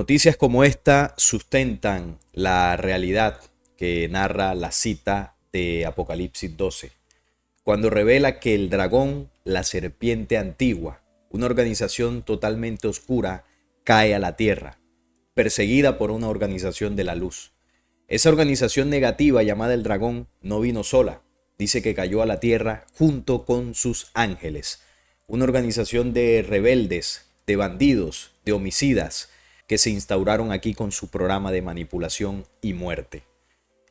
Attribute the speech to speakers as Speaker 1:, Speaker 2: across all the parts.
Speaker 1: Noticias como esta sustentan la realidad que narra la cita de Apocalipsis 12, cuando revela que el dragón, la serpiente antigua, una organización totalmente oscura, cae a la tierra, perseguida por una organización de la luz. Esa organización negativa llamada el dragón no vino sola, dice que cayó a la tierra junto con sus ángeles, una organización de rebeldes, de bandidos, de homicidas, que se instauraron aquí con su programa de manipulación y muerte.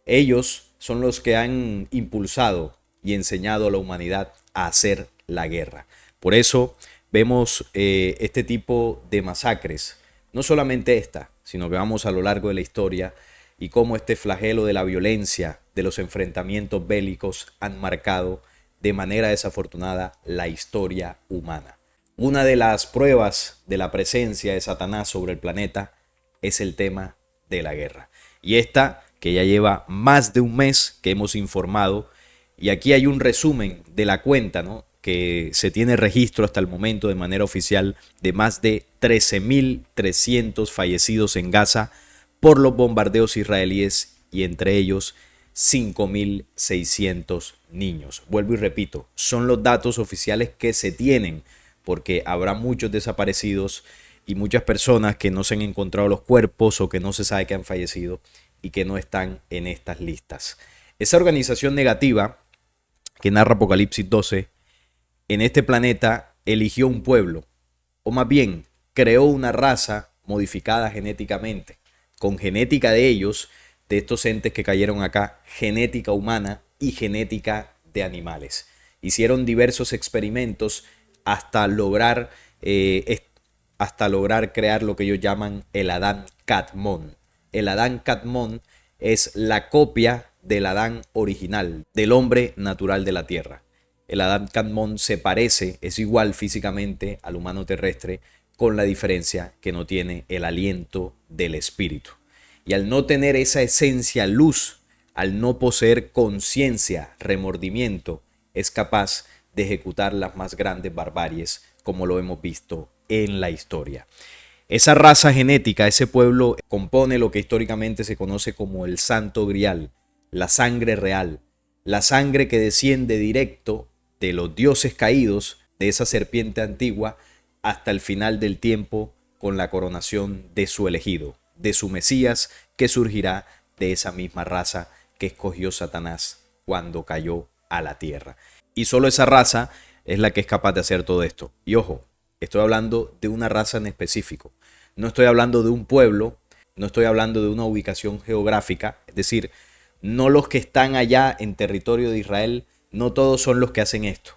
Speaker 1: Ellos son los que han impulsado y enseñado a la humanidad a hacer la guerra. Por eso vemos este tipo de masacres, no solamente esta, sino que vamos a lo largo de la historia y cómo este flagelo de la violencia, de los enfrentamientos bélicos han marcado de manera desafortunada la historia humana. Una de las pruebas de la presencia de Satanás sobre el planeta es el tema de la guerra. Y esta, que ya lleva más de un mes que hemos informado, y aquí hay un resumen de la cuenta, ¿no?, que se tiene registro hasta el momento de manera oficial de más de 13.300 fallecidos en Gaza por los bombardeos israelíes y entre ellos 5.600 niños. Vuelvo y repito, son los datos oficiales que se tienen, porque habrá muchos desaparecidos y muchas personas que no se han encontrado los cuerpos o que no se sabe que han fallecido y que no están en estas listas. Esa organización negativa que narra Apocalipsis 12, en este planeta eligió un pueblo, o más bien creó una raza modificada genéticamente, con genética de ellos, de estos entes que cayeron acá, genética humana y genética de animales. Hicieron diversos experimentos hasta lograr crear lo que ellos llaman el Adán Kadmon. El Adán Kadmon es la copia del Adán original, del hombre natural de la tierra. El Adán Kadmon se parece, es igual físicamente al humano terrestre, con la diferencia que no tiene el aliento del espíritu. Y al no tener esa esencia luz, al no poseer conciencia, remordimiento, es capaz de ejecutar las más grandes barbaries, como lo hemos visto en la historia. Esa raza genética, ese pueblo, compone lo que históricamente se conoce como el Santo Grial, la sangre real, la sangre que desciende directo de los dioses caídos, de esa serpiente antigua, hasta el final del tiempo con la coronación de su elegido, de su Mesías, que surgirá de esa misma raza que escogió Satanás cuando cayó a la tierra. Y solo esa raza es la que es capaz de hacer todo esto. Y ojo, estoy hablando de una raza en específico. No estoy hablando de un pueblo, no estoy hablando de una ubicación geográfica. Es decir, no los que están allá en territorio de Israel, no todos son los que hacen esto.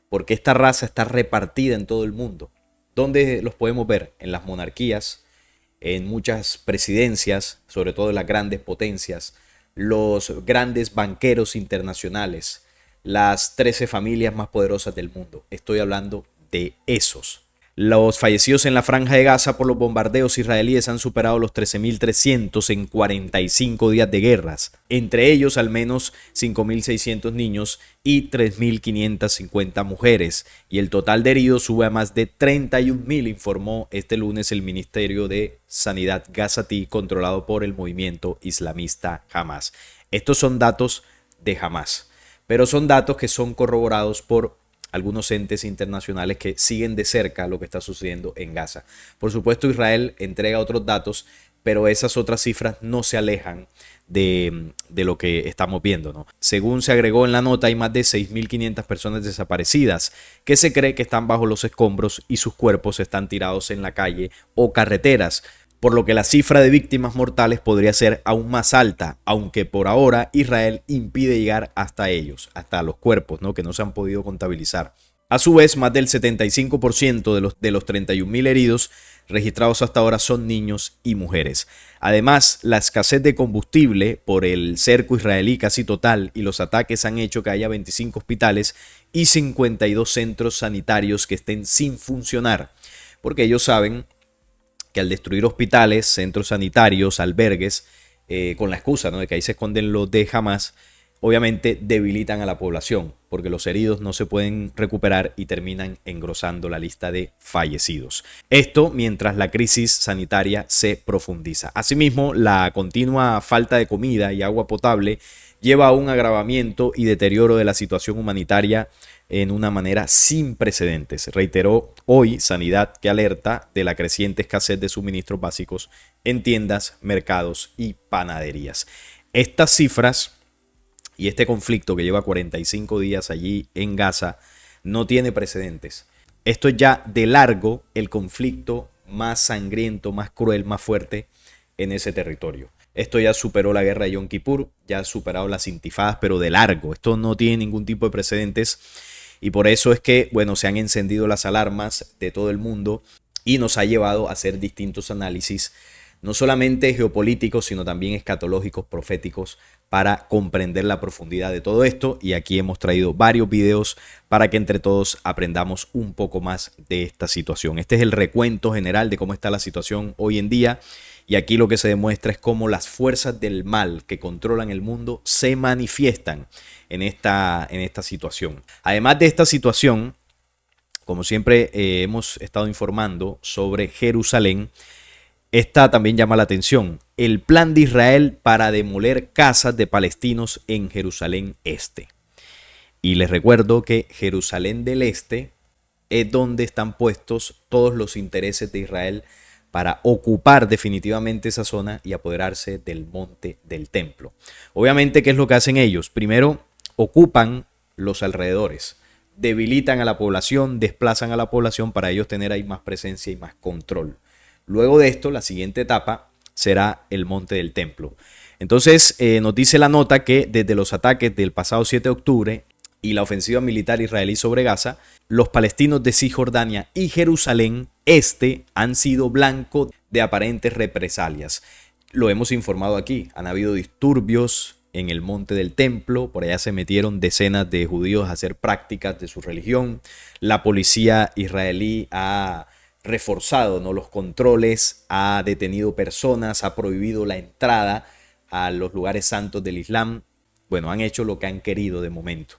Speaker 1: Porque esta raza está repartida en todo el mundo. ¿Dónde los podemos ver? En las monarquías, en muchas presidencias, sobre todo en las grandes potencias, los grandes banqueros internacionales, las 13 familias más poderosas del mundo. Estoy hablando de esos. Los fallecidos en la franja de Gaza por los bombardeos israelíes han superado los 13.300 en 45 días de guerras. Entre ellos al menos 5.600 niños y 3.550 mujeres. Y el total de heridos sube a más de 31.000, informó este lunes el Ministerio de Sanidad gazatí, controlado por el movimiento islamista Hamas. Estos son datos de Hamas, pero son datos que son corroborados por algunos entes internacionales que siguen de cerca lo que está sucediendo en Gaza. Por supuesto, Israel entrega otros datos, pero esas otras cifras no se alejan de lo que estamos viendo, ¿no? Según se agregó en la nota, hay más de 6.500 personas desaparecidas que se cree que están bajo los escombros y sus cuerpos están tirados en la calle o carreteras, por lo que la cifra de víctimas mortales podría ser aún más alta, aunque por ahora Israel impide llegar hasta ellos, hasta los cuerpos, ¿no?, que no se han podido contabilizar. A su vez, más del 75% de los 31.000 heridos registrados hasta ahora son niños y mujeres. Además, la escasez de combustible por el cerco israelí casi total y los ataques han hecho que haya 25 hospitales y 52 centros sanitarios que estén sin funcionar, porque ellos saben que al destruir hospitales, centros sanitarios, albergues, con la excusa, ¿no?, de que ahí se esconden los de Hamas, obviamente debilitan a la población. porque los heridos no se pueden recuperar y terminan engrosando la lista de fallecidos. Esto mientras la crisis sanitaria se profundiza. Asimismo, la continua falta de comida y agua potable lleva a un agravamiento y deterioro de la situación humanitaria en una manera sin precedentes. Reiteró hoy Sanidad, que alerta de la creciente escasez de suministros básicos en tiendas, mercados y panaderías. Estas cifras y este conflicto que lleva 45 días allí en Gaza no tiene precedentes. Esto es ya de largo el conflicto más sangriento, más cruel, más fuerte en ese territorio. Esto ya superó la guerra de Yom Kippur, ya ha superado las intifadas, pero de largo. Esto no tiene ningún tipo de precedentes y por eso es que, bueno, se han encendido las alarmas de todo el mundo y nos ha llevado a hacer distintos análisis, no solamente geopolíticos, sino también escatológicos, proféticos, para comprender la profundidad de todo esto. Y aquí hemos traído varios videos para que entre todos aprendamos un poco más de esta situación. Este es el recuento general de cómo está la situación hoy en día. Y aquí lo que se demuestra es cómo las fuerzas del mal que controlan el mundo se manifiestan en esta situación. Además de esta situación, como siempre hemos estado informando sobre Jerusalén, esta también llama la atención. El plan de Israel para demoler casas de palestinos en Jerusalén Este. Y les recuerdo que Jerusalén del Este es donde están puestos todos los intereses de Israel para ocupar definitivamente esa zona y apoderarse del monte del templo. Obviamente, ¿qué es lo que hacen ellos? Primero, ocupan los alrededores, debilitan a la población, desplazan a la población para ellos tener ahí más presencia y más control. Luego de esto, la siguiente etapa será el monte del templo. Entonces, nos dice la nota que desde los ataques del pasado 7 de octubre y la ofensiva militar israelí sobre Gaza, los palestinos de Cisjordania y Jerusalén Este han sido blanco de aparentes represalias. Lo hemos informado aquí, han habido disturbios en el monte del templo, por allá se metieron decenas de judíos a hacer prácticas de su religión. La policía israelí ha reforzado, ¿no?, los controles, ha detenido personas, ha prohibido la entrada a los lugares santos del Islam. Bueno, han hecho lo que han querido de momento,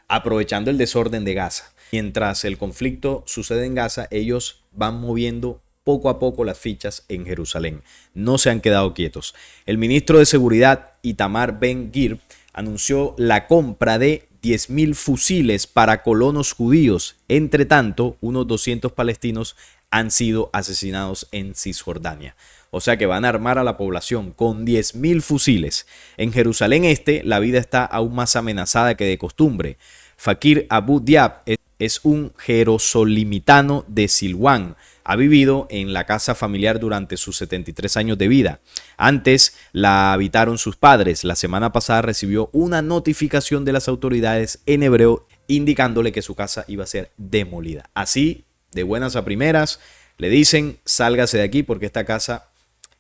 Speaker 1: aprovechando el desorden de Gaza. Mientras el conflicto sucede en Gaza, ellos van moviendo poco a poco las fichas en Jerusalén. No se han quedado quietos. El ministro de Seguridad, Itamar Ben-Gvir, anunció la compra de 10.000 fusiles para colonos judíos. Entre tanto, unos 200 palestinos han sido asesinados en Cisjordania. O sea que van a armar a la población con 10.000 fusiles. En Jerusalén Este, la vida está aún más amenazada que de costumbre. Fakir Abu Diab es un jerosolimitano de Silwan. Ha vivido en la casa familiar durante sus 73 años de vida. Antes la habitaron sus padres. La semana pasada recibió una notificación de las autoridades en hebreo indicándole que su casa iba a ser demolida. Así, de buenas a primeras, le dicen: sálgase de aquí porque esta casa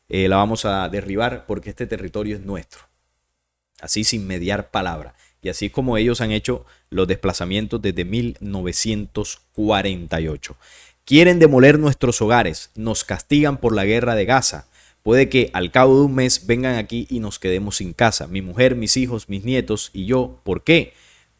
Speaker 1: la vamos a derribar porque este territorio es nuestro. Así, sin mediar palabra. Y así es como ellos han hecho los desplazamientos desde 1948. Quieren demoler nuestros hogares, nos castigan por la guerra de Gaza. Puede que al cabo de un mes vengan aquí y nos quedemos sin casa. Mi mujer, mis hijos, mis nietos y yo. ¿Por qué?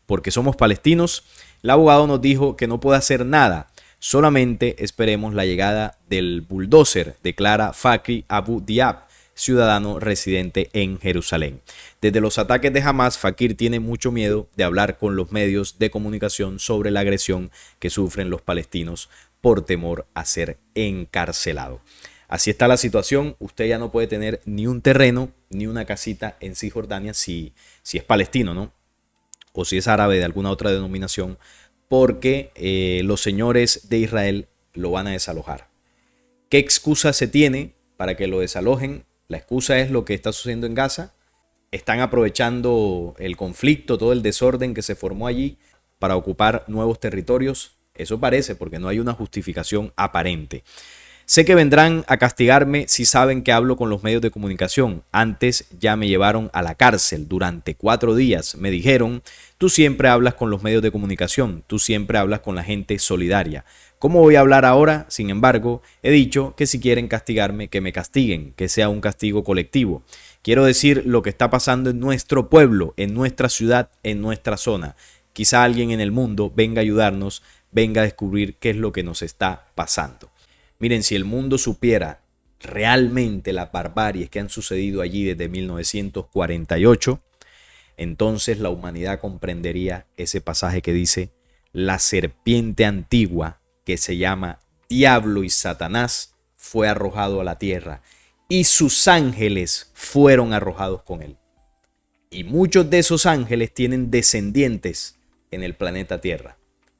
Speaker 1: Porque somos palestinos. El abogado nos dijo que no puede hacer nada. Solamente esperemos la llegada del bulldozer, declara Fakir Abu Diab, ciudadano residente en Jerusalén. Desde los ataques de Hamas, Fakir tiene mucho miedo de hablar con los medios de comunicación sobre la agresión que sufren los palestinos por temor a ser encarcelado. Así está la situación. Usted ya no puede tener ni un terreno ni una casita en Cisjordania si es palestino, ¿no? O si es árabe de alguna otra denominación, porque los señores de Israel lo van a desalojar. ¿Qué excusa se tiene para que lo desalojen? La excusa es lo que está sucediendo en Gaza. Están aprovechando el conflicto, todo el desorden que se formó allí para ocupar nuevos territorios. Eso parece, porque no hay una justificación aparente. Sé que vendrán a castigarme si saben que hablo con los medios de comunicación. Antes ya me llevaron a la cárcel durante 4 días. Me dijeron: tú siempre hablas con los medios de comunicación, tú siempre hablas con la gente solidaria. ¿Cómo voy a hablar ahora? Sin embargo, he dicho que si quieren castigarme, que me castiguen, que sea un castigo colectivo. Quiero decir lo que está pasando en nuestro pueblo, en nuestra ciudad, en nuestra zona. quizá alguien en el mundo venga a ayudarnos, venga a descubrir qué es lo que nos está pasando. Miren, si el mundo supiera realmente las barbaries que han sucedido allí desde 1948, entonces la humanidad comprendería ese pasaje que dice: la serpiente antigua, que se llama Diablo y Satanás, fue arrojado a la tierra y sus ángeles fueron arrojados con él. Y muchos de esos ángeles tienen descendientes en el planeta Tierra.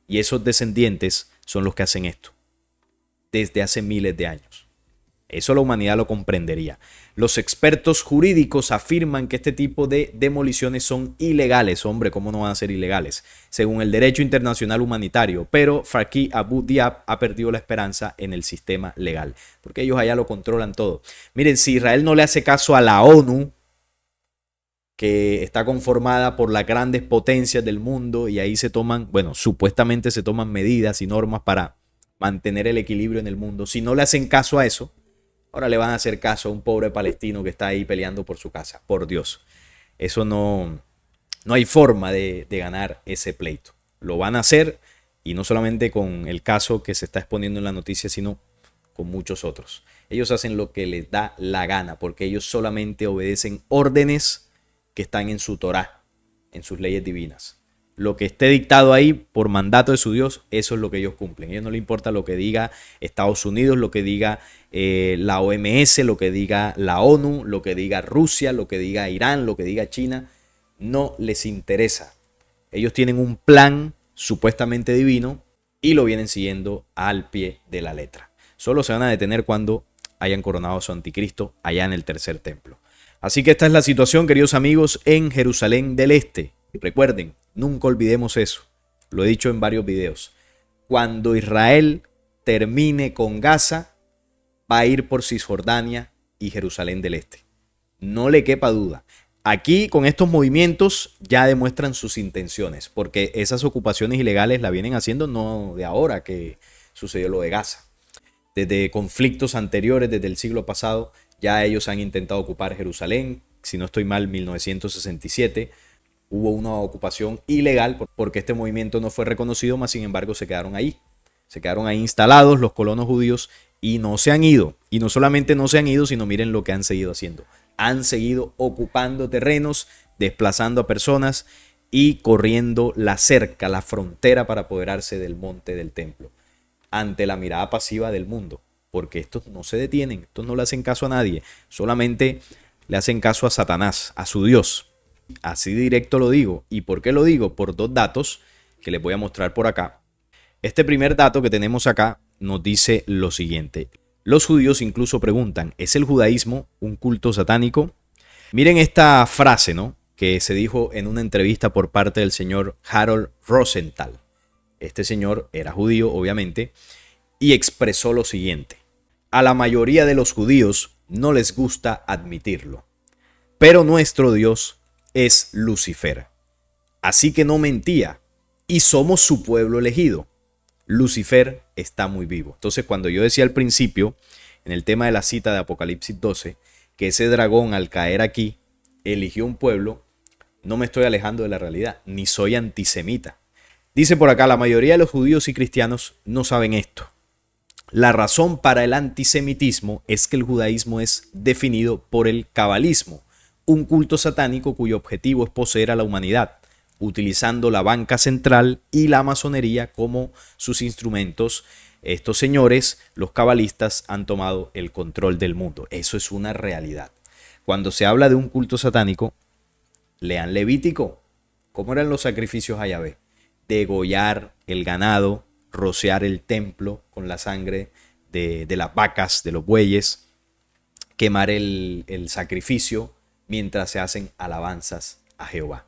Speaker 1: Y esos descendientes son los que hacen esto desde hace miles de años. Eso la humanidad lo comprendería. Los expertos jurídicos afirman que este tipo de demoliciones son ilegales. Hombre, ¿cómo no van a ser ilegales? Según el derecho internacional humanitario. Pero Farki Abu Diab ha perdido la esperanza en el sistema legal, porque ellos allá lo controlan todo. Miren, si Israel no le hace caso a la ONU, que está conformada por las grandes potencias del mundo, y ahí se toman, bueno, supuestamente se toman medidas y normas para mantener el equilibrio en el mundo. Si no le hacen caso a eso, ahora le van a hacer caso a un pobre palestino que está ahí peleando por su casa. Por Dios, eso no hay forma de ganar ese pleito. Lo van a hacer, y no solamente con el caso que se está exponiendo en la noticia, sino con muchos otros. Ellos hacen lo que les da la gana, porque ellos solamente obedecen órdenes que están en su Torá, en sus leyes divinas. Lo que esté dictado ahí por mandato de su Dios, eso es lo que ellos cumplen. A ellos no les importa lo que diga Estados Unidos, lo que diga la OMS, lo que diga la ONU, lo que diga Rusia, lo que diga Irán, lo que diga China. No les interesa. Ellos tienen un plan supuestamente divino y lo vienen siguiendo al pie de la letra. Solo se van a detener cuando hayan coronado a su anticristo allá en el tercer templo. Así que esta es la situación, queridos amigos, en Jerusalén del Este. Recuerden, nunca olvidemos eso. Lo he dicho en varios videos. Cuando Israel termine con Gaza, va a ir por Cisjordania y Jerusalén del Este. No le quepa duda. Aquí, con estos movimientos, ya demuestran sus intenciones, porque esas ocupaciones ilegales la vienen haciendo no de ahora que sucedió lo de Gaza. Desde conflictos anteriores, desde el siglo pasado, ya ellos han intentado ocupar Jerusalén. Si no estoy mal, 1967 hubo una ocupación ilegal porque este movimiento no fue reconocido, mas sin embargo se quedaron ahí. Se quedaron ahí instalados los colonos judíos y no se han ido. Y no solamente no se han ido, sino miren lo que han seguido haciendo. Han seguido ocupando terrenos, desplazando a personas y corriendo la cerca, la frontera para apoderarse del monte del templo, ante la mirada pasiva del mundo. Porque estos no se detienen, estos no le hacen caso a nadie, solamente le hacen caso a Satanás, a su Dios. Así directo lo digo. ¿Y por qué lo digo? Por dos datos que les voy a mostrar por acá. Este primer dato que tenemos acá nos dice lo siguiente. Los judíos incluso preguntan, ¿es el judaísmo un culto satánico? Miren esta frase, ¿no?, que se dijo en una entrevista por parte del señor Harold Rosenthal. Este señor era judío, obviamente, y expresó lo siguiente: a la mayoría de los judíos no les gusta admitirlo, pero nuestro Dios es Lucifer. Así que no mentía, y somos su pueblo elegido. Lucifer está muy vivo. Entonces, cuando yo decía al principio, en el tema de la cita de Apocalipsis 12, que ese dragón al caer aquí eligió un pueblo, no me estoy alejando de la realidad, ni soy antisemita. Dice por acá, la mayoría de los judíos y cristianos no saben esto. La razón para el antisemitismo es que el judaísmo es definido por el cabalismo, un culto satánico cuyo objetivo es poseer a la humanidad, utilizando la banca central y la masonería como sus instrumentos. Estos señores, los cabalistas, han tomado el control del mundo. Eso es una realidad. Cuando se habla de un culto satánico, lean Levítico. ¿Cómo eran los sacrificios a Yahvé? Degollar el ganado, rociar el templo con la sangre de las vacas, de los bueyes, quemar el sacrificio mientras se hacen alabanzas a Jehová.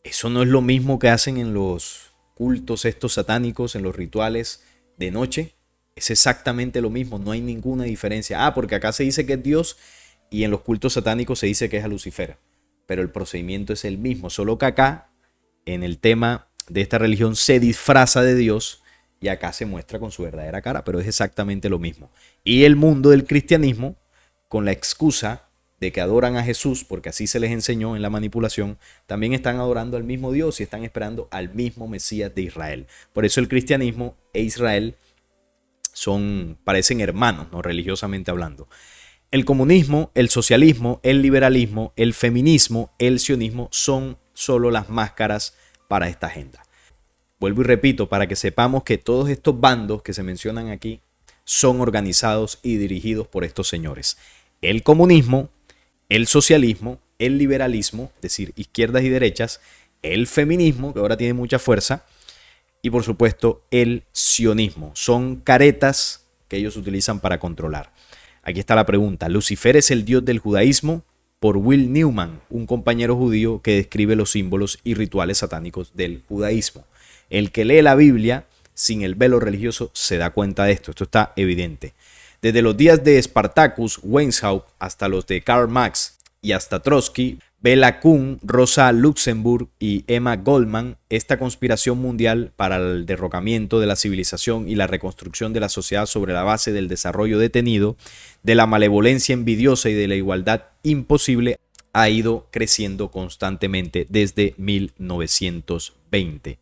Speaker 1: Eso no es lo mismo que hacen en los cultos estos satánicos, en los rituales de noche. Es exactamente lo mismo, no hay ninguna diferencia. Porque acá se dice que es Dios y en los cultos satánicos se dice que es a Lucifer. Pero el procedimiento es el mismo, solo que acá, en el tema de esta religión, se disfraza de Dios y acá se muestra con su verdadera cara, pero es exactamente lo mismo. Y el mundo del cristianismo, con la excusa de que adoran a Jesús, porque así se les enseñó en la manipulación, también están adorando al mismo Dios y están esperando al mismo Mesías de Israel. Por eso el cristianismo e Israel parecen hermanos, ¿no? Religiosamente hablando. El comunismo, el socialismo, el liberalismo, el feminismo, el sionismo son solo las máscaras para esta agenda. Vuelvo y repito, para que sepamos que todos estos bandos que se mencionan aquí son organizados y dirigidos por estos señores. El comunismo, el socialismo, el liberalismo, es decir, izquierdas y derechas, el feminismo, que ahora tiene mucha fuerza, y por supuesto el sionismo. Son caretas que ellos utilizan para controlar. Aquí está la pregunta. ¿Lucifer es el dios del judaísmo? Por Will Newman, un compañero judío que describe los símbolos y rituales satánicos del judaísmo. El que lee la Biblia sin el velo religioso se da cuenta de esto. Esto está evidente. Desde los días de Spartacus, Weishaupt, hasta los de Karl Marx y hasta Trotsky, Bela Kun, Rosa Luxemburg y Emma Goldman, esta conspiración mundial para el derrocamiento de la civilización y la reconstrucción de la sociedad sobre la base del desarrollo detenido, de la malevolencia envidiosa y de la igualdad imposible, ha ido creciendo constantemente desde 1920.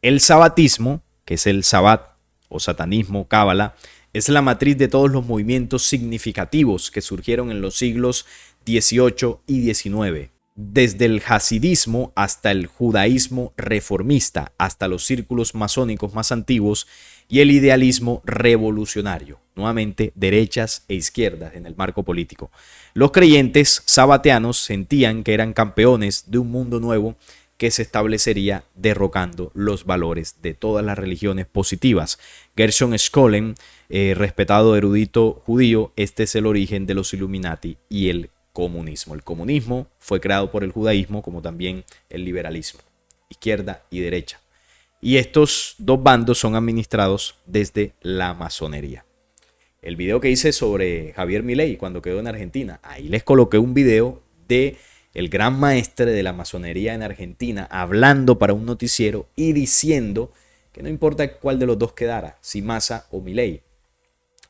Speaker 1: El sabatismo, que es el sabbat o satanismo, cábala, es la matriz de todos los movimientos significativos que surgieron en los siglos XVIII y XIX. Desde el hasidismo hasta el judaísmo reformista, hasta los círculos masónicos más antiguos y el idealismo revolucionario. Nuevamente, derechas e izquierdas en el marco político. Los creyentes sabateanos sentían que eran campeones de un mundo nuevo que se establecería derrocando los valores de todas las religiones positivas. Gershon Scholem, respetado erudito judío, este es el origen de los Illuminati y el comunismo. El comunismo fue creado por el judaísmo, como también el liberalismo, izquierda y derecha. Y estos dos bandos son administrados desde la masonería. El video que hice sobre Javier Milei cuando quedó en Argentina, ahí les coloqué un video de el gran maestre de la masonería en Argentina hablando para un noticiero y diciendo que no importa cuál de los dos quedara, si Massa o Milei.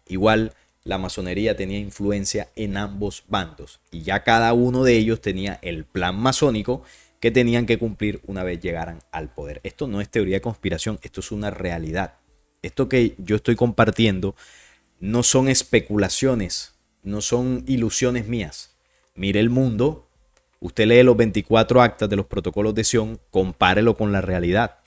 Speaker 1: Igual la masonería tenía influencia en ambos bandos y ya cada uno de ellos tenía el plan masónico que tenían que cumplir una vez llegaran al poder. Esto no es teoría de conspiración, esto es una realidad. Esto que yo estoy compartiendo no son especulaciones, no son ilusiones mías. Mire el mundo, usted lee los 24 actas de los protocolos de Sion, compárelo con la realidad.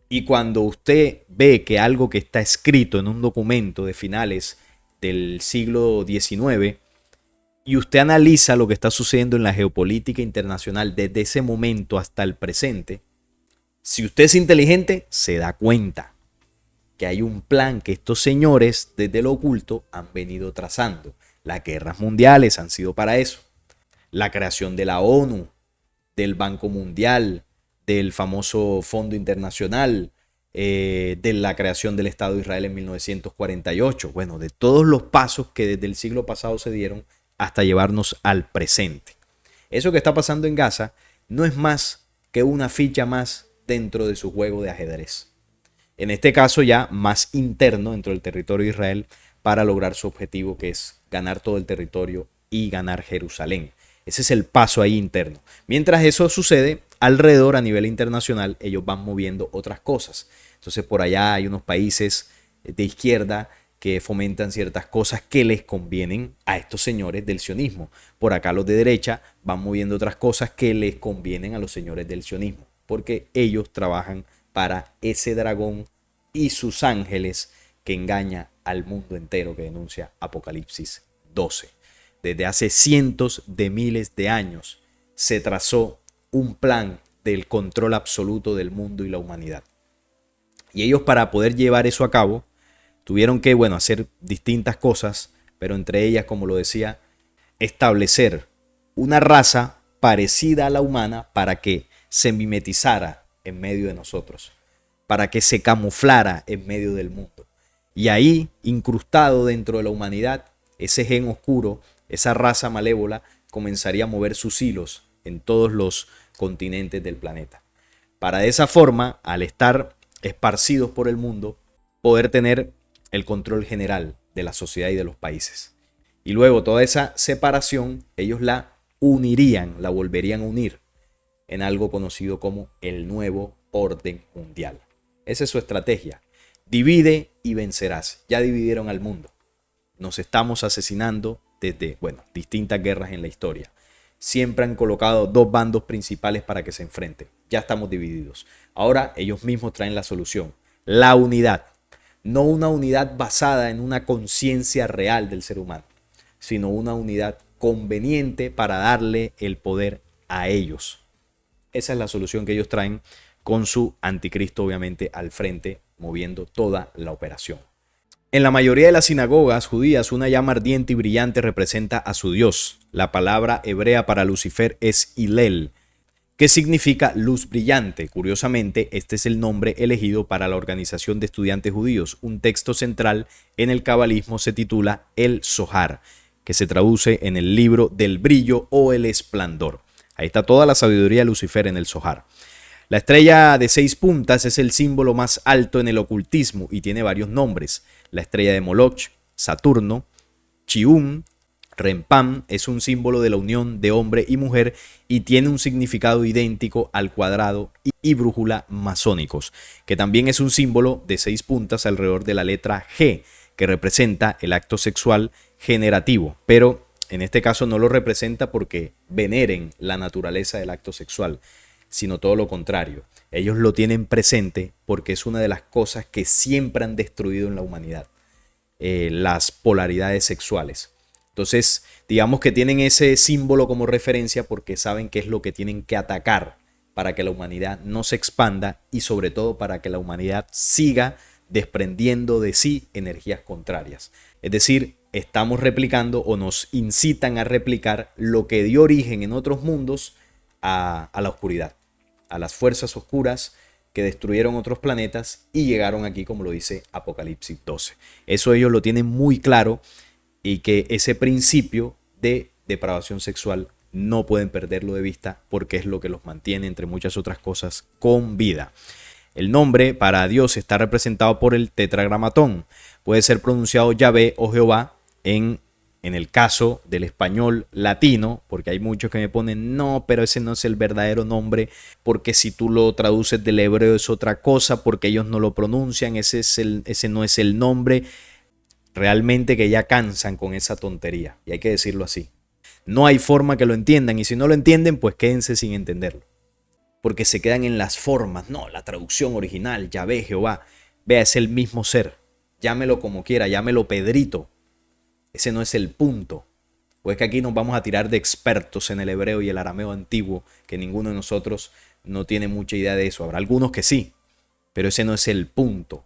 Speaker 1: Y cuando usted ve que algo que está escrito en un documento de finales del siglo XIX y usted analiza lo que está sucediendo en la geopolítica internacional desde ese momento hasta el presente, si usted es inteligente, se da cuenta que hay un plan que estos señores desde lo oculto han venido trazando. Las guerras mundiales han sido para eso. La creación de la ONU, del Banco Mundial, del famoso Fondo Internacional, de la creación del Estado de Israel en 1948. Bueno, de todos los pasos que desde el siglo pasado se dieron hasta llevarnos al presente. Eso que está pasando en Gaza no es más que una ficha más dentro de su juego de ajedrez. En este caso ya más interno dentro del territorio de Israel para lograr su objetivo, que es ganar todo el territorio y ganar Jerusalén. Ese es el paso ahí interno. Mientras eso sucede, alrededor a nivel internacional, ellos van moviendo otras cosas. Entonces por allá hay unos países de izquierda que fomentan ciertas cosas que les convienen a estos señores del sionismo. Por acá los de derecha van moviendo otras cosas que les convienen a los señores del sionismo, porque ellos trabajan para ese dragón y sus ángeles que engaña al mundo entero, que denuncia Apocalipsis 12. Desde hace cientos de miles de años se trazó un plan del control absoluto del mundo y la humanidad. Y ellos, para poder llevar eso a cabo, tuvieron que, hacer distintas cosas, pero entre ellas, como lo decía, establecer una raza parecida a la humana para que se mimetizara en medio de nosotros, para que se camuflara en medio del mundo. Y ahí, incrustado dentro de la humanidad, ese gen oscuro, esa raza malévola, comenzaría a mover sus hilos en todos los continentes del planeta. Para de esa forma, al estar esparcidos por el mundo, poder tener el control general de la sociedad y de los países. Y luego toda esa separación ellos la unirían, la volverían a unir en algo conocido como el nuevo orden mundial. Esa es su estrategia. Divide y vencerás. Ya dividieron al mundo. Nos estamos asesinando desde, distintas guerras en la historia. Siempre han colocado dos bandos principales para que se enfrenten. Ya estamos divididos. Ahora ellos mismos traen la solución. La unidad. No una unidad basada en una conciencia real del ser humano, sino una unidad conveniente para darle el poder a ellos. Esa es la solución que ellos traen con su anticristo, obviamente, al frente, moviendo toda la operación. En la mayoría de las sinagogas judías, una llama ardiente y brillante representa a su Dios. La palabra hebrea para Lucifer es Hillel, que significa luz brillante. Curiosamente, este es el nombre elegido para la organización de estudiantes judíos. Un texto central en el cabalismo se titula el Zohar, que se traduce en el libro del brillo o el esplendor. Ahí está toda la sabiduría de Lucifer en el Zohar. La estrella de 6 puntas es el símbolo más alto en el ocultismo y tiene varios nombres. La estrella de Moloch, Saturno, Chium, Rempam es un símbolo de la unión de hombre y mujer y tiene un significado idéntico al cuadrado y brújula masónicos, que también es un símbolo de 6 puntas alrededor de la letra G, que representa el acto sexual generativo, pero en este caso no lo representa porque veneren la naturaleza del acto sexual, sino todo lo contrario. Ellos lo tienen presente porque es una de las cosas que siempre han destruido en la humanidad, las polaridades sexuales. Entonces, digamos que tienen ese símbolo como referencia porque saben qué es lo que tienen que atacar para que la humanidad no se expanda y sobre todo para que la humanidad siga desprendiendo de sí energías contrarias. Es decir, estamos replicando o nos incitan a replicar lo que dio origen en otros mundos a la oscuridad, a las fuerzas oscuras que destruyeron otros planetas y llegaron aquí, como lo dice Apocalipsis 12. Eso ellos lo tienen muy claro y que ese principio de depravación sexual no pueden perderlo de vista porque es lo que los mantiene, entre muchas otras cosas, con vida. El nombre para Dios está representado por el tetragramatón. Puede ser pronunciado Yahvé o Jehová en el caso del español latino, porque hay muchos que me ponen, no, pero ese no es el verdadero nombre, porque si tú lo traduces del hebreo es otra cosa, porque ellos no lo pronuncian, ese no es el nombre. Realmente que ya cansan con esa tontería, y hay que decirlo así. No hay forma que lo entiendan, y si no lo entienden, pues quédense sin entenderlo. Porque se quedan en las formas. No, la traducción original, Yahvé, Jehová. Vea, es el mismo ser. Llámelo como quiera, llámelo Pedrito. Ese no es el punto. Pues que aquí nos vamos a tirar de expertos en el hebreo y el arameo antiguo, que ninguno de nosotros no tiene mucha idea de eso. Habrá algunos que sí, pero ese no es el punto.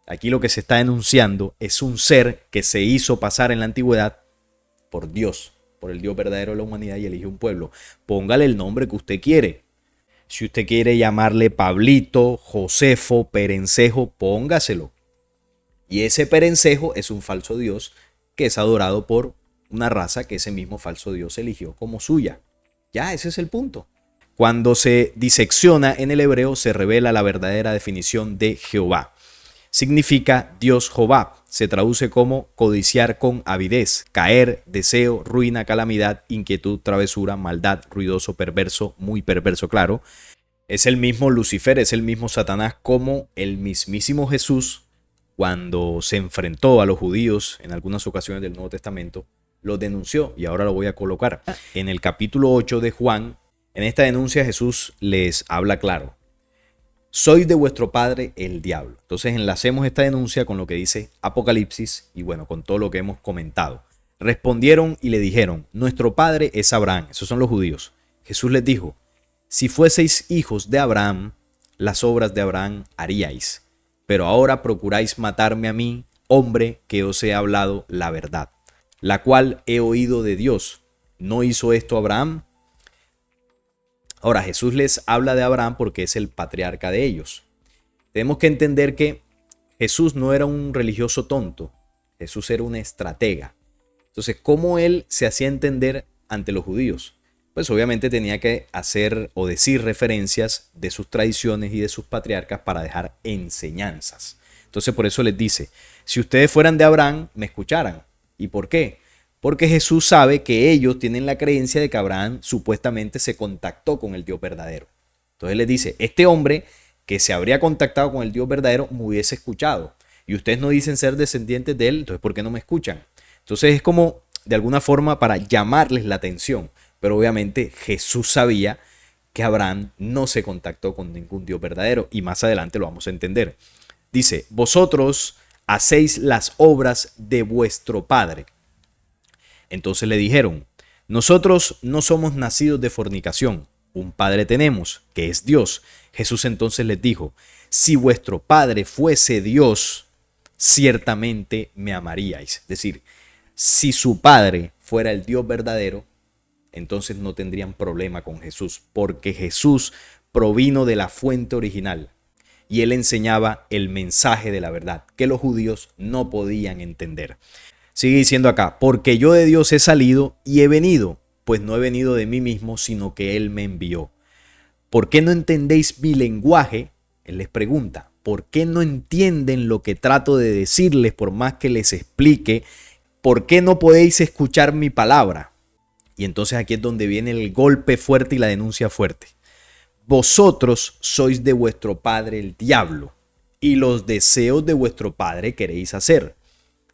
Speaker 1: Aquí lo que se está denunciando es un ser que se hizo pasar en la antigüedad por Dios, por el Dios verdadero de la humanidad y eligió un pueblo. Póngale el nombre que usted quiere. Si usted quiere llamarle Pablito, Josefo, Perencejo, póngaselo. Y ese Perencejo es un falso Dios que es adorado por una raza que ese mismo falso Dios eligió como suya. Ya, ese es el punto. Cuando se disecciona en el hebreo se revela la verdadera definición de Jehová. Significa Dios Jobab. Se traduce como codiciar con avidez, caer, deseo, ruina, calamidad, inquietud, travesura, maldad, ruidoso, perverso, muy perverso, claro. Es el mismo Lucifer, es el mismo Satanás como el mismísimo Jesús cuando se enfrentó a los judíos en algunas ocasiones del Nuevo Testamento, lo denunció y ahora lo voy a colocar. En el capítulo 8 de Juan, en esta denuncia Jesús les habla claro. Sois de vuestro padre el diablo. Entonces enlacemos esta denuncia con lo que dice Apocalipsis y bueno, con todo lo que hemos comentado. Respondieron y le dijeron, nuestro padre es Abraham. Esos son los judíos. Jesús les dijo, si fueseis hijos de Abraham, las obras de Abraham haríais. Pero ahora procuráis matarme a mí, hombre que os he hablado la verdad, la cual he oído de Dios. ¿No hizo esto Abraham? Ahora Jesús les habla de Abraham porque es el patriarca de ellos. Tenemos que entender que Jesús no era un religioso tonto, Jesús era un estratega. Entonces, ¿cómo él se hacía entender ante los judíos? Pues obviamente tenía que hacer o decir referencias de sus tradiciones y de sus patriarcas para dejar enseñanzas. Entonces por eso les dice, si ustedes fueran de Abraham, me escucharan. ¿Y por qué? Porque Jesús sabe que ellos tienen la creencia de que Abraham supuestamente se contactó con el Dios verdadero. Entonces les dice, este hombre que se habría contactado con el Dios verdadero me hubiese escuchado. Y ustedes no dicen ser descendientes de él, entonces ¿por qué no me escuchan? Entonces es como de alguna forma para llamarles la atención. Pero obviamente Jesús sabía que Abraham no se contactó con ningún Dios verdadero. Y más adelante lo vamos a entender. Dice, vosotros hacéis las obras de vuestro padre. Entonces le dijeron, nosotros no somos nacidos de fornicación, un padre tenemos, que es Dios. Jesús entonces les dijo, si vuestro padre fuese Dios, ciertamente me amaríais. Es decir, si su padre fuera el Dios verdadero, entonces no tendrían problema con Jesús, porque Jesús provino de la fuente original y él enseñaba el mensaje de la verdad que los judíos no podían entender. Sigue diciendo acá, porque yo de Dios he salido y he venido, pues no he venido de mí mismo, sino que Él me envió. ¿Por qué no entendéis mi lenguaje? Él les pregunta, ¿por qué no entienden lo que trato de decirles por más que les explique? ¿Por qué no podéis escuchar mi palabra? Y entonces aquí es donde viene el golpe fuerte y la denuncia fuerte. Vosotros sois de vuestro padre el diablo, y los deseos de vuestro padre queréis hacer.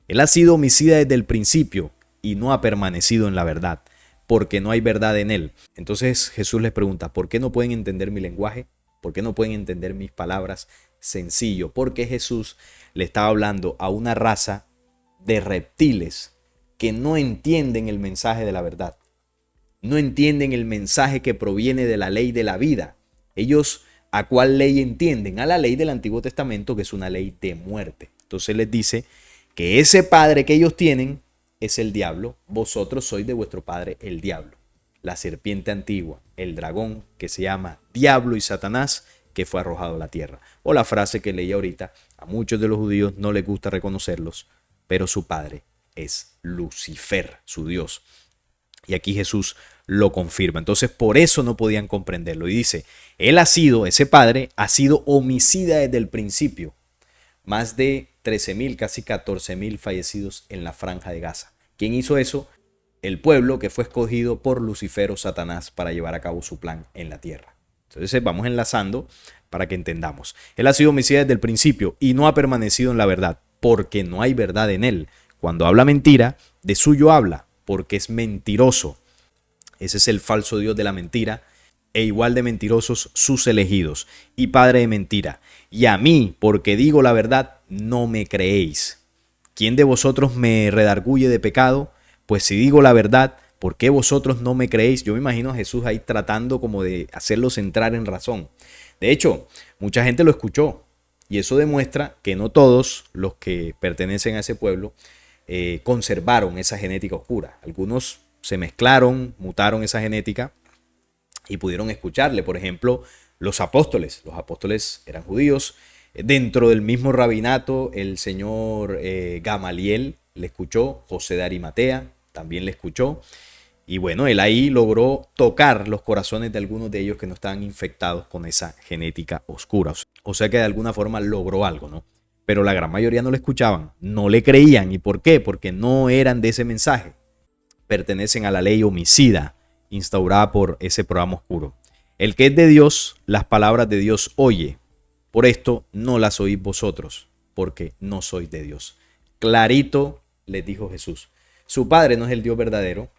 Speaker 1: Él ha sido homicida desde el principio y no ha permanecido en la verdad, porque no hay verdad en él. Entonces Jesús les pregunta, ¿por qué no pueden entender mi lenguaje? ¿Por qué no pueden entender mis palabras? Sencillo, porque Jesús le estaba hablando a una raza de reptiles que no entienden el mensaje de la verdad. No entienden el mensaje que proviene de la ley de la vida. Ellos, ¿a cuál ley entienden? A la ley del Antiguo Testamento, que es una ley de muerte. Entonces les dice que ese padre que ellos tienen es el diablo, vosotros sois de vuestro padre el diablo, la serpiente antigua, el dragón que se llama Diablo y Satanás, que fue arrojado a la tierra. O la frase que leí ahorita, a muchos de los judíos no les gusta reconocerlos, pero su padre es Lucifer, su Dios. Y aquí Jesús lo confirma. Entonces por eso no podían comprenderlo. Y dice, ese padre ha sido homicida desde el principio. Más de 13.000, casi 14.000 fallecidos en la franja de Gaza. ¿Quién hizo eso? El pueblo que fue escogido por Lucifer o Satanás para llevar a cabo su plan en la tierra. Entonces vamos enlazando para que entendamos. Él ha sido homicida desde el principio y no ha permanecido en la verdad, porque no hay verdad en él. Cuando habla mentira, de suyo habla, porque es mentiroso. Ese es el falso Dios de la mentira, e igual de mentirosos sus elegidos, y padre de mentira. Y a mí, porque digo la verdad, no me creéis. ¿Quién de vosotros me redarguye de pecado? Pues si digo la verdad, ¿por qué vosotros no me creéis? Yo me imagino a Jesús ahí tratando como de hacerlos entrar en razón. De hecho, mucha gente lo escuchó, y eso demuestra que no todos los que pertenecen a ese pueblo conservaron esa genética oscura. Algunos se mezclaron, mutaron esa genética y pudieron escucharle. Por ejemplo, los apóstoles. Los apóstoles eran judíos. Dentro del mismo rabinato, el señor Gamaliel le escuchó, José de Arimatea también le escuchó. Y bueno, él ahí logró tocar los corazones de algunos de ellos que no estaban infectados con esa genética oscura. O sea que de alguna forma logró algo, ¿no? Pero la gran mayoría no le escuchaban, no le creían. ¿Y por qué? Porque no eran de ese mensaje. Pertenecen a la ley homicida instaurada por ese programa oscuro. El que es de Dios, las palabras de Dios oye. Por esto no las oís vosotros, porque no sois de Dios. Clarito les dijo Jesús. Su padre no es el Dios verdadero.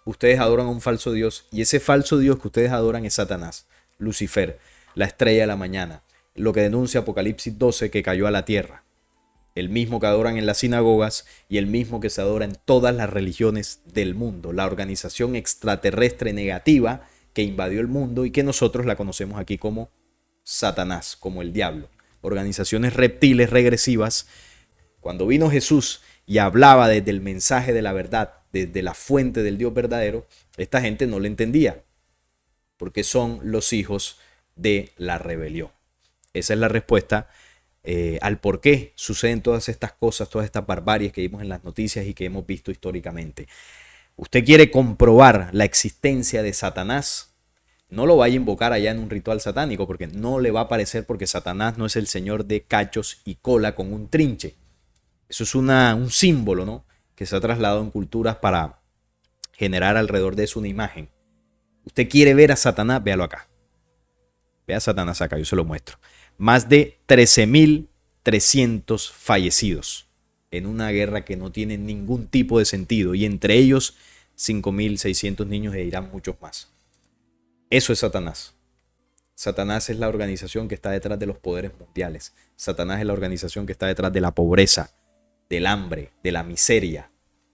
Speaker 1: Ustedes adoran a un falso Dios, y ese falso Dios que ustedes adoran es Satanás, Lucifer, la estrella de la mañana, lo que denuncia Apocalipsis 12 que cayó a la tierra. El mismo que adoran en las sinagogas y el mismo que se adora en todas las religiones del mundo. La organización extraterrestre negativa que invadió el mundo y que nosotros la conocemos aquí como Satanás, como el diablo. Organizaciones reptiles regresivas. Cuando vino Jesús y hablaba desde el mensaje de la verdad, desde la fuente del Dios verdadero, esta gente no le entendía, porque son los hijos de la rebelión. Esa es la respuesta al por qué suceden todas estas cosas, todas estas barbaries que vimos en las noticias y que hemos visto históricamente. Usted quiere comprobar la existencia de Satanás, no lo vaya a invocar allá en un ritual satánico, porque no le va a parecer, porque Satanás no es el señor de cachos y cola con un trinche. Eso es un símbolo, ¿no?, que se ha trasladado en culturas para generar alrededor de eso una imagen. Usted quiere ver a Satanás, véalo acá. Vea a Satanás acá, yo se lo muestro. Más de 13.300 fallecidos en una guerra que no tiene ningún tipo de sentido, y entre ellos 5.600 niños e irán muchos más. Eso es Satanás. Satanás es la organización que está detrás de los poderes mundiales. Satanás es la organización que está detrás de la pobreza, del hambre, de la miseria,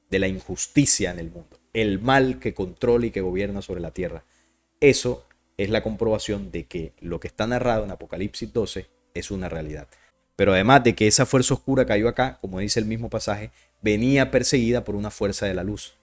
Speaker 1: de la injusticia en el mundo. El mal que controla y que gobierna sobre la tierra. Eso es la comprobación de que lo que está narrado en Apocalipsis 12 es una realidad. Pero además de que esa fuerza oscura cayó acá, como dice el mismo pasaje, venía perseguida por una fuerza de la luz.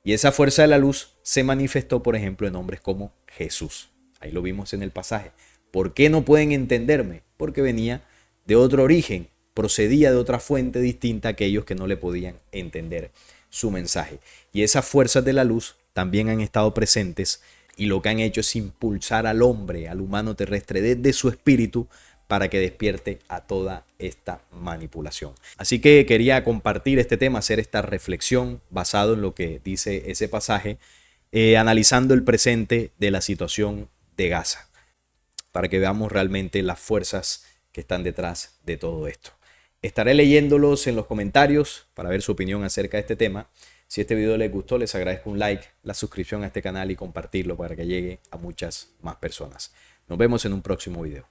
Speaker 1: Y esa fuerza de la luz se manifestó, por ejemplo, en hombres como Jesús. Ahí lo vimos en el pasaje. ¿Por qué no pueden entenderme? Porque venía de otro origen, procedía de otra fuente distinta a aquellos que no le podían entender su mensaje. Y esas fuerzas de la luz también han estado presentes, y lo que han hecho es impulsar al hombre, al humano terrestre, desde su espíritu, para que despierte a toda esta manipulación. Así que quería compartir este tema, hacer esta reflexión basado en lo que dice ese pasaje, analizando el presente de la situación de Gaza, para que veamos realmente las fuerzas que están detrás de todo esto. Estaré leyéndolos en los comentarios para ver su opinión acerca de este tema. Si este video les gustó, les agradezco un like, la suscripción a este canal y compartirlo para que llegue a muchas más personas. Nos vemos en un próximo video.